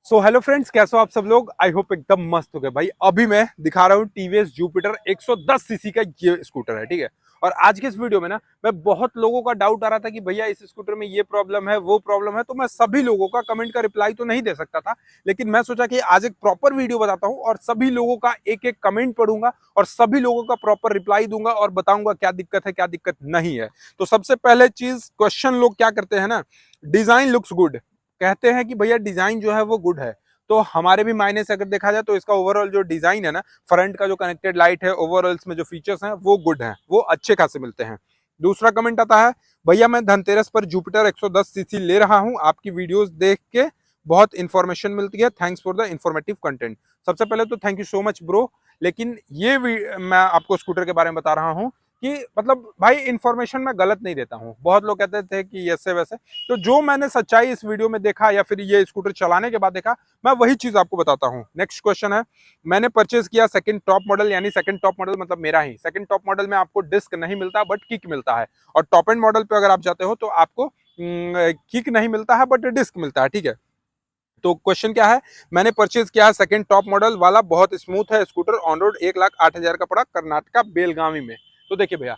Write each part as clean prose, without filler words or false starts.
So hello friends, कैसे हो आप सब लोग। आई होप एकदम मस्त हो गए भाई। अभी मैं दिखा रहा हूँ टीवीएस जुपिटर 110 सीसी का ये स्कूटर है, ठीक है। और आज के इस वीडियो में ना मैं बहुत लोगों का डाउट आ रहा था कि भैया इस स्कूटर में ये प्रॉब्लम है वो प्रॉब्लम है, तो मैं सभी लोगों का कमेंट का रिप्लाई तो नहीं दे सकता था। लेकिन मैं सोचा कि आज एक प्रॉपर वीडियो बताता हूँ और सभी लोगों का एक एक कमेंट पढ़ूंगा और सभी लोगों का प्रॉपर रिप्लाई दूंगा और बताऊंगा क्या दिक्कत है क्या दिक्कत नहीं है। तो सबसे पहले चीज, क्वेश्चन लोग क्या करते हैं ना, डिजाइन लुक्स गुड, कहते हैं कि भैया डिजाइन जो है वो गुड है। तो हमारे भी मायने से अगर देखा जाए तो इसका ओवरऑल जो डिजाइन है ना, फ्रंट का जो कनेक्टेड लाइट है, ओवरऑल में जो फीचर्स हैं वो गुड हैं, वो अच्छे खासे मिलते हैं। दूसरा कमेंट आता है, भैया मैं धनतेरस पर जुपिटर 110 सीसी ले रहा हूं, आपकी वीडियोस देख के बहुत इंफॉर्मेशन मिलती है, thanks for the informative content. सबसे पहले तो thank you so much bro. लेकिन ये मैं आपको स्कूटर के बारे में बता रहा हूँ कि मतलब भाई इंफॉर्मेशन मैं गलत नहीं देता हूँ। बहुत लोग कहते थे कि ऐसे वैसे, तो जो मैंने सच्चाई इस वीडियो में देखा या फिर ये स्कूटर चलाने के बाद देखा, मैं वही चीज आपको बताता हूँ। नेक्स्ट क्वेश्चन है, मैंने परचेज किया सेकंड टॉप मॉडल, यानी सेकंड टॉप मॉडल मतलब मेरा ही। सेकंड टॉप मॉडल में आपको डिस्क नहीं मिलता बट किक मिलता है, और टॉप एंड मॉडल पे अगर आप जाते हो तो आपको किक नहीं मिलता है बट डिस्क मिलता है, ठीक है। तो क्वेश्चन क्या है, मैंने परचेज किया सेकंड टॉप मॉडल वाला, बहुत स्मूथ है स्कूटर, ऑन रोड 1,08,000 का पड़ा, कर्नाटका बेलगावी में। तो देखिए भैया,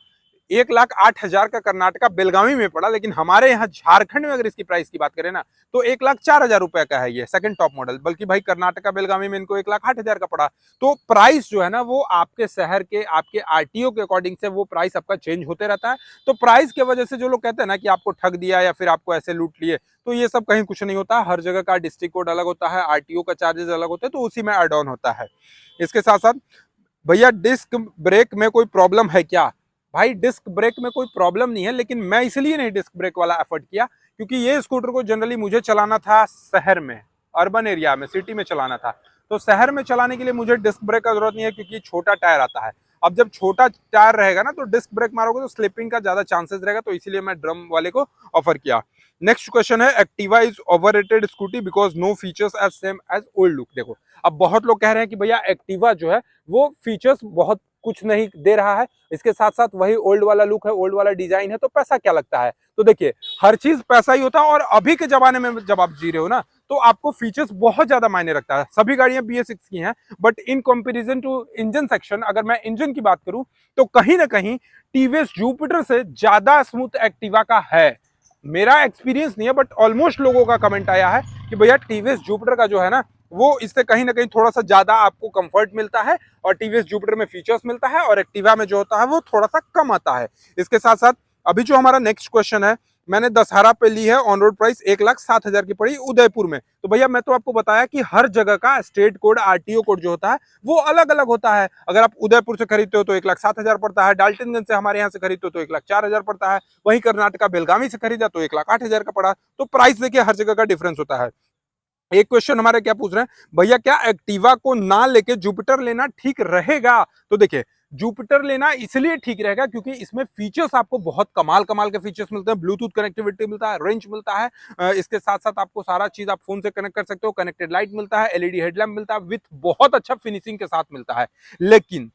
1,08,000 का कर्नाटका बेलगावी में पड़ा, लेकिन हमारे यहाँ झारखंड में अगर इसकी प्राइस की बात करें ना तो 1,04,000 रुपए का है ये सेकंड टॉप मॉडल। बल्कि भाई कर्नाटका बेलगावी में इनको 1,08,000 का पड़ा। तो प्राइस जो है ना वो आपके शहर के, आपके आरटीओ के अकॉर्डिंग से वो प्राइस आपका चेंज होते रहता है। तो प्राइस के वजह से जो लोग कहते हैं ना कि आपको ठग दिया या फिर आपको ऐसे लूट लिए, तो ये सब कहीं कुछ नहीं होता। हर जगह का डिस्ट्रिक्ट कोड अलग होता है, आरटीओ का चार्जेस अलग होते हैं, तो उसी में एड ऑन होता है। इसके साथ साथ, भैया डिस्क ब्रेक में कोई प्रॉब्लम है क्या। भाई डिस्क ब्रेक में कोई प्रॉब्लम नहीं है, लेकिन मैं इसलिए नहीं डिस्क ब्रेक वाला एफर्ट किया क्योंकि ये स्कूटर को जनरली मुझे चलाना था शहर में, अर्बन एरिया में, सिटी में चलाना था। तो शहर में चलाने के लिए मुझे डिस्क ब्रेक का जरूरत नहीं है क्योंकि छोटा टायर आता है। अब जब छोटा टायर रहेगा ना तो डिस्क ब्रेक मारोगे तो स्लिपिंग का ज्यादा चांसेस रहेगा, तो इसीलिए मैं ड्रम वाले को ऑफर किया। नेक्स्ट क्वेश्चन है, Activa is overrated scooty because no features as same as old look. देखो, अब बहुत लोग कह रहे हैं कि भैया एक्टिवा जो है वो फीचर्स बहुत कुछ नहीं दे रहा है, इसके साथ साथ वही ओल्ड वाला लुक है, ओल्ड वाला डिजाइन है, तो पैसा क्या लगता है। तो देखिए, हर चीज पैसा ही होता है, और अभी के जमाने में जब आप जी रहे हो ना तो आपको फीचर्स बहुत ज्यादा मायने रखता है। सभी गाड़ियां BS6 की हैं, but in comparison to engine section, अगर मैं इंजन की बात करूं तो कहीं ना कहीं टीवीएस जुपिटर से ज्यादा स्मूथ एक्टिवा का है। मेरा एक्सपीरियंस नहीं है बट ऑलमोस्ट लोगों का कमेंट आया है कि भैया टीवीएस जुपिटर का जो है ना वो इससे कहीं ना कहीं थोड़ा सा ज्यादा आपको कंफर्ट मिलता है, और टीवीएस जुपिटर में फीचर्स मिलता है, और एक्टिवा में जो होता है वो थोड़ा सा कम आता है। इसके साथ साथ अभी जो हमारा नेक्स्ट क्वेश्चन है, मैंने दशहरा पे ली है, ऑन रोड प्राइस 1,07,000 की पड़ी उदयपुर में। तो भैया मैं तो आपको बताया कि हर जगह का स्टेट कोड, आरटीओ कोड जो होता है वो अलग अलग होता है। अगर आप उदयपुर से खरीदते हो तो 1,07,000 पड़ता है, डाल्टनगंज से हमारे यहाँ से खरीदते हो तो 1,04,000 पड़ता है, वहीं कर्नाटका बेलगावी से खरीदा तो 1,08,000 का पड़ा। तो प्राइस देखिए हर जगह का डिफरेंस होता है। एक क्वेश्चन हमारे क्या पूछ रहे हैं, भैया क्या एक्टिवा को ना लेके जुपिटर लेना ठीक रहेगा। तो देखिए, जुपिटर लेना इसलिए ठीक रहेगा क्योंकि इसमें फीचर्स आपको बहुत कमाल कमाल के फीचर्स मिलते हैं। ब्लूटूथ कनेक्टिविटी मिलता है, रेंज मिलता है, इसके साथ साथ आपको सारा चीज आप फोन से कनेक्ट कर सकते हो, कनेक्टेड लाइट मिलता है, एलईडी हेडलैम्प मिलता है, विथ बहुत अच्छा फिनिशिंग के साथ मिलता है। लेकिन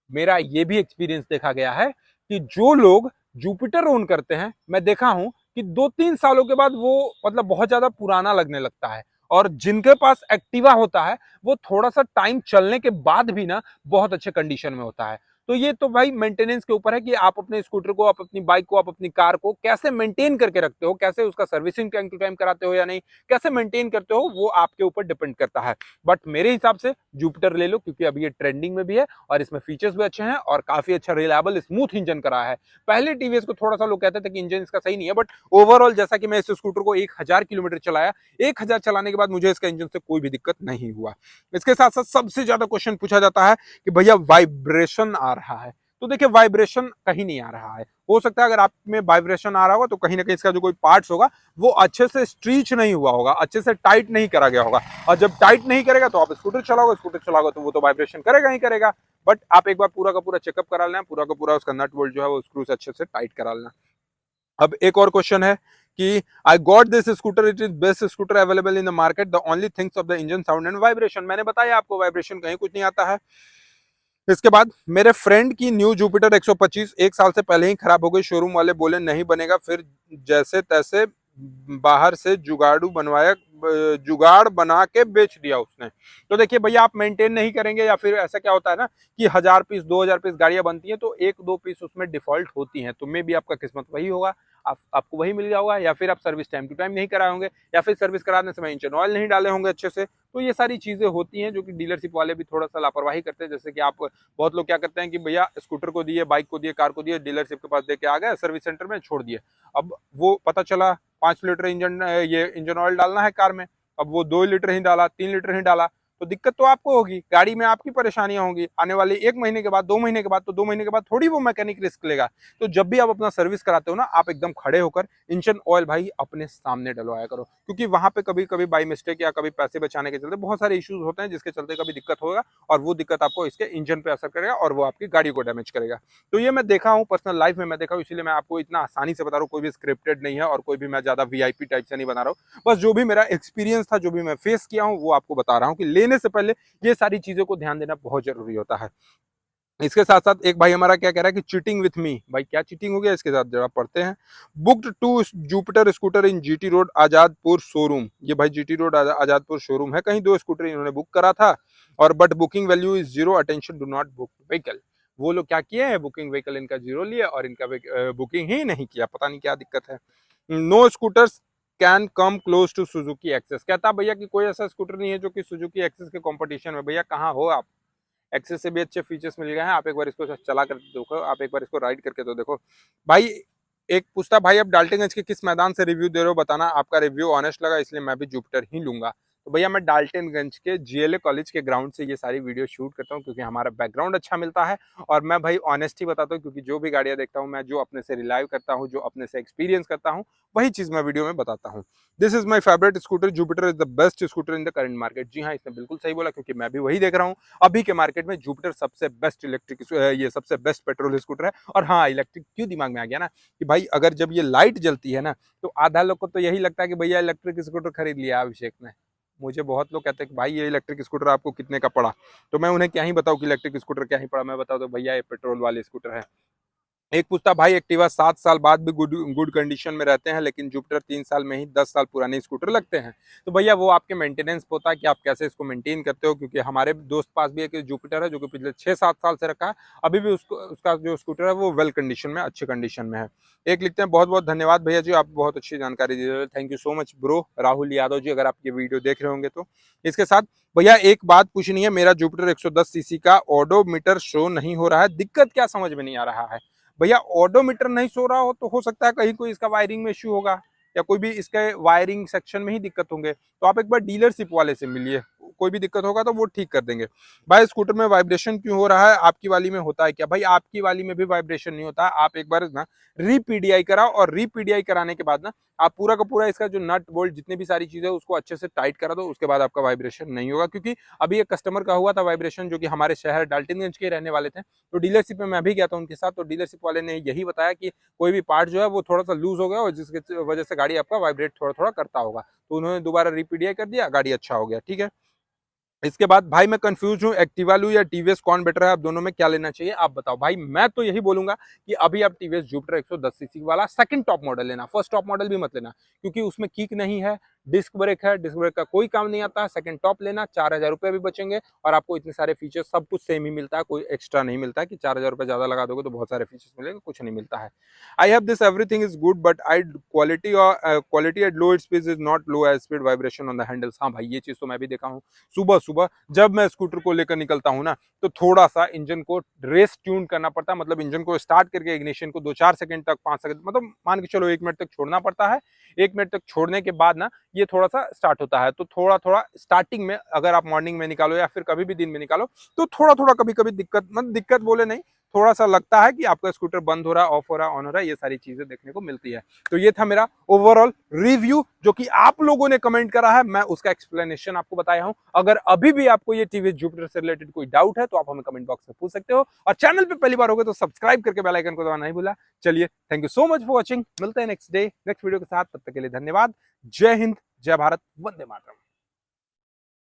मेरा ये भी एक्सपीरियंस देखा गया है कि जो लोग जुपिटर ओन करते हैं, मैं देखा हूं कि 2-3 सालों के बाद वो मतलब बहुत ज्यादा पुराना लगने लगता है, और जिनके पास एक्टिवा होता है वो थोड़ा सा टाइम चलने के बाद भी ना बहुत अच्छे कंडीशन में होता है। तो ये तो भाई मेंटेनेंस के ऊपर है कि आप अपने स्कूटर को, आप अपनी बाइक को, आप अपनी कार को कैसे मेंटेन करके रखते हो, कैसे उसका सर्विसिंग टाइम टू टाइम कराते हो या नहीं, कैसे मेंटेन करते हो, वो आपके ऊपर डिपेंड करता है। बट मेरे हिसाब से जुपिटर ले लो क्योंकि अभी ये ट्रेंडिंग में भी है और इसमें फीचर्स भी अच्छे हैं और काफी अच्छा रिलायबल स्मूथ इंजन का रहा है। पहले टीवीएस को थोड़ा सा लोग कहते थे कि इंजन इसका सही नहीं है, बट ओवरऑल जैसा कि मैं इस स्कूटर को 1,000 किलोमीटर चलाया, 1,000 चलाने के बाद मुझे इसका इंजन से कोई भी दिक्कत नहीं हुआ। इसके साथ साथ सबसे ज्यादा क्वेश्चन पूछा जाता है कि भैया वाइब्रेशन आ रहा है। तो देखिए, वाइब्रेशन कहीं नहीं आ रहा है। हो सकता है अगर आप में वाइब्रेशन आ रहा होगा तो कहीं ना कहीं इसका जो कोई पार्ट्स होगा वो अच्छे से स्ट्रीच नहीं हुआ होगा, अच्छे से टाइट नहीं करा गया होगा, और जब टाइट नहीं करेगा तो आप स्कूटर चलाओगे तो वो तो वाइब्रेशन करेगा ही करेगा। बट आप एक बार पूरा का पूरा चेकअप करा लेना, पूरा का पूरा उसका नट बोल्ट जो है वो स्क्रू से अच्छे से टाइट करा लेना। अब एक और क्वेश्चन है कि I got this scooter, it is best scooter available in the market, the only things of the engine sound and vibration. मैंने बताया आपको वाइब्रेशन कहीं कुछ नहीं आता है। इसके बाद, मेरे फ्रेंड की न्यू जुपिटर 125 1 साल से पहले ही खराब हो गई, शोरूम वाले बोले नहीं बनेगा, फिर जैसे तैसे बाहर से जुगाड़ू बनवाया, जुगाड़ बना के बेच दिया उसने। तो देखिए भैया, आप मेंटेन नहीं करेंगे या फिर ऐसा क्या होता है ना कि 1000 पीस 2000 पीस गाड़ियां बनती हैं तो 1-2 पीस उसमें डिफॉल्ट होती हैं, तो मे भी आपका किस्मत वही होगा, आपको वही मिल गया होगा, या फिर आप सर्विस टाइम टू टाइम नहीं कराए होंगे, या फिर सर्विस कराने समय इंजन ऑयल नहीं डाले होंगे अच्छे से। तो ये सारी चीजें होती हैं जो कि डीलरशिप वाले भी थोड़ा सा लापरवाही करते हैं। जैसे कि आप, बहुत लोग क्या करते हैं कि भैया स्कूटर को दिए, बाइक को दिए, कार को दिए, डीलरशिप के पास देके आ गए, सर्विस सेंटर में छोड़ दिए। अब वो पता चला 5 लीटर इंजन, ये इंजन ऑयल डालना है कार में, अब वो 2 लीटर ही डाला, 3 लीटर ही डाला, तो दिक्कत तो आपको होगी, गाड़ी में आपकी परेशानियां होंगी आने वाले 1 महीने के बाद, 2 महीने के बाद। तो 2 महीने के बाद थोड़ी वो मैकेनिक रिस्क लेगा। तो जब भी आप अपना सर्विस कराते हो ना, आप एकदम खड़े होकर इंजन ऑयल भाई अपने सामने डलवाया करो, क्योंकि वहां पे कभी कभी बाई मिस्टेक या कभी पैसे बचाने के चलते बहुत सारे इश्यूज होते हैं, जिसके चलते कभी दिक्कत होगा, और वो दिक्कत आपको इसके इंजन पे असर करेगा और वो आपकी गाड़ी को डैमेज करेगा। तो ये मैं देखा हूँ, पर्सनल लाइफ में मैं देखा हूँ, इसीलिए मैं आपको इतना आसानी से बता रहा हूँ, कोई भी स्क्रिप्टेड नहीं है और कोई भी मैं ज्यादा वीआईपी टाइप से नहीं बना रहा हूँ। बस जो भी मेरा एक्सपीरियंस था, जो भी मैं फेस किया हूँ, वो आपको बता रहा हूँ कि लेने से पहले ये सारी चीजों को ध्यान देना बहुत जरूरी होता है। इसके साथ साथ एक भाई हमारा क्या कह रहा है कि चीटिंग विथ मी, भाई क्या चीटिंग हो गया इसके साथ, जरा पढ़ते हैं। Booked to Jupiter scooter in GT road Azadpur showroom, ये भाई जीटी रोड आजादपुर शोरूम है, कहीं 2 स्कूटर इन्होंने बुक करा था, और but booking value is zero, attention do not book vehicle. वो लोग क्या किए हैं, बुकिंग व्हीकल इनका जीरो लिए और इनका बुकिंग ही नहीं किया, पता नहीं क्या दिक्कत है। No scooters can come close to Suzuki Access, कहता भैया कि कोई ऐसा स्कूटर नहीं है जो कि सुजुकी एक्सेस के कंपटीशन में। भैया कहाँ हो आप, एक्सेस से भी अच्छे फीचर्स मिल गए हैं, आप एक बार इसको चला कर देखो, आप एक बार इसको राइड करके तो देखो भाई। एक पूछता भाई, आप डाल्टनगंज के किस मैदान से रिव्यू दे रहे हो, बताना, आपका रिव्यू ऑनेस्ट लगा इसलिए मैं भी जुपिटर ही लूंगा। तो भैया मैं डाल्टनगंज के जीएलए कॉलेज के ग्राउंड से ये सारी वीडियो शूट करता हूँ, क्योंकि हमारा बैकग्राउंड अच्छा मिलता है, और मैं भाई ऑनेस्ट ही बताता हूँ, क्योंकि जो भी गाड़ियां देखता हूँ मैं, जो अपने से रिलाइव करता हूँ, जो अपने से एक्सपीरियंस करता हूँ, वही चीज मैं वीडियो में बताता हूँ। This is my favourite scooter, Jupiter is the best scooter in the current market. जी हाँ, इसने बिल्कुल सही बोला, क्योंकि मैं भी वही देख रहा हूँ अभी के मार्केट में, जुपिटर सबसे बेस्ट इलेक्ट्रिक, ये सबसे बेस्ट पेट्रोल स्कूटर है। और हाँ, इलेक्ट्रिक क्यों दिमाग में आ गया ना, कि भाई अगर जब ये लाइट जलती है ना, तो आधा लोग को तो यही लगता है कि भैया इलेक्ट्रिक स्कूटर खरीद लिया अभिषेक ने। मुझे बहुत लोग कहते हैं कि भाई ये इलेक्ट्रिक स्कूटर आपको कितने का पड़ा, तो मैं उन्हें क्या ही बताऊं कि इलेक्ट्रिक स्कूटर क्या ही पड़ा, मैं बताऊं तो भैया ये पेट्रोल वाले स्कूटर है। एक पूछता भाई, एक्टिवा 7 साल बाद भी गुड गुड कंडीशन में रहते हैं, लेकिन जुपिटर 3 साल में ही 10 साल पुराने स्कूटर लगते हैं। तो भैया वो आपके मेंटेनेंस पे होता है कि आप कैसे इसको मेंटेन करते हो, क्योंकि हमारे दोस्त पास भी एक जुपिटर है जो कि पिछले 6-7 साल से रखा है, अभी भी उसको, उसका जो स्कूटर है वो वेल कंडीशन में, अच्छे कंडीशन में है। एक लिखते हैं, बहुत बहुत धन्यवाद भैया जी, आप बहुत अच्छी जानकारी दे रहे हो, thank you so much bro, Rahul Yadav ji, अगर आप ये वीडियो देख रहे होंगे तो। इसके साथ भैया एक बात पूछनी है, मेरा जुपिटर 110 सीसी का ऑडोमीटर शो नहीं हो रहा है, दिक्कत क्या समझ में नहीं आ रहा है। भैया ऑडोमीटर नहीं सो रहा हो तो हो सकता है कहीं कोई इसका वायरिंग में इश्यू होगा, या कोई भी इसके वायरिंग सेक्शन में ही दिक्कत होंगे, तो आप एक बार डीलरशिप वाले से मिलिए, कोई भी दिक्कत होगा तो वो ठीक कर देंगे। भाई स्कूटर में वाइब्रेशन क्यों हो रहा है, आपकी वाली में होता है क्या? भाई आपकी वाली में भी वाइब्रेशन नहीं होता, आप एक बार ना रीपीडीआई कराओ, और रीपीडीआई कराने के बाद ना आप पूरा का पूरा इसका जो नट बोल्ट जितने भी सारी चीजें उसको अच्छे से टाइट करा दो, उसके बाद आपका वाइब्रेशन नहीं होगा। क्योंकि अभी एक कस्टमर का हुआ था वाइब्रेशन, जो कि हमारे शहर डाल्टनगंज के रहने वाले थे, तो डीलरशिप में मैं भी गया था उनके साथ, तो डीलरशिप वाले ने यही बताया कि कोई भी पार्ट जो है वो थोड़ा सा लूज हो गया, और जिसकी वजह से गाड़ी आपका वाइब्रेट थोड़ा थोड़ा करता होगा, तो उन्होंने दोबारा रिपीडीआई कर दिया, गाड़ी अच्छा हो गया, ठीक है। इसके बाद भाई मैं कंफ्यूज हूँ, एक्टिवा लूं या टीवीएस, कौन बेटर है, आप दोनों में क्या लेना चाहिए आप बताओ। भाई मैं तो यही बोलूंगा कि अभी आप टीवीएस जुपिटर 110 सीसी वाला सेकंड टॉप मॉडल लेना, फर्स्ट टॉप मॉडल भी मत लेना, क्योंकि उसमें किक नहीं है, डिस्क ब्रेक है, डिस्क ब्रेक का कोई काम नहीं आता है। सेकंड टॉप लेना, 4000 रुपये भी बचेंगे, और आपको इतने सारे फीचर्स सब कुछ सेम ही मिलता है, कोई एक्स्ट्रा नहीं मिलता है कि 4000 रुपये ज्यादा लगा दोगे तो बहुत सारे फीचर्स मिलेंगे, कुछ नहीं मिलता है। I have this everything is good but I quality quality at low speed is not low as speed vibration on the handles. हाँ भाई ये चीज तो मैं भी देखा हूँ, सुबह सुबह जब मैं स्कूटर को लेकर निकलता हूँ ना, तो थोड़ा सा इंजन को रेस ट्यून करना पड़ता है, मतलब इंजन को स्टार्ट करके इग्निशन को 2-4 सेकंड तक, 5 सेकंड, मतलब मान के चलो 1 मिनट तक छोड़ना पड़ता है। 1 मिनट तक छोड़ने के बाद ना ये थोड़ा सा स्टार्ट होता है, तो थोड़ा थोड़ा स्टार्टिंग में अगर आप मॉर्निंग में निकालो या फिर कभी भी दिन में निकालो, तो थोड़ा थोड़ा कभी कभी दिक्कत, मतलब दिक्कत बोले नहीं, थोड़ा सा लगता है कि आपका स्कूटर बंद हो रहा है, ऑफ हो रहा है, ऑन हो रहा है, ये सारी चीजें देखने को मिलती है। तो ये था मेरा ओवरऑल रिव्यू, जो कि आप लोगों ने कमेंट करा है, मैं उसका एक्सप्लेनेशन आपको बताया हूं। अगर अभी भी आपको ये टीवीएस जुपिटर से रिलेटेड कोई डाउट है तो आप हमें कमेंट बॉक्स में पूछ सकते हो, और चैनल पे पहली बार हो गए तो सब्सक्राइब करके बेल आइकन को दबाना नहीं भूला। चलिए, thank you so much for watching, मिलते हैं नेक्स्ट डे नेक्स्ट वीडियो के साथ, तब तक के लिए धन्यवाद। जय हिंद, जय भारत, वंदे मातरम।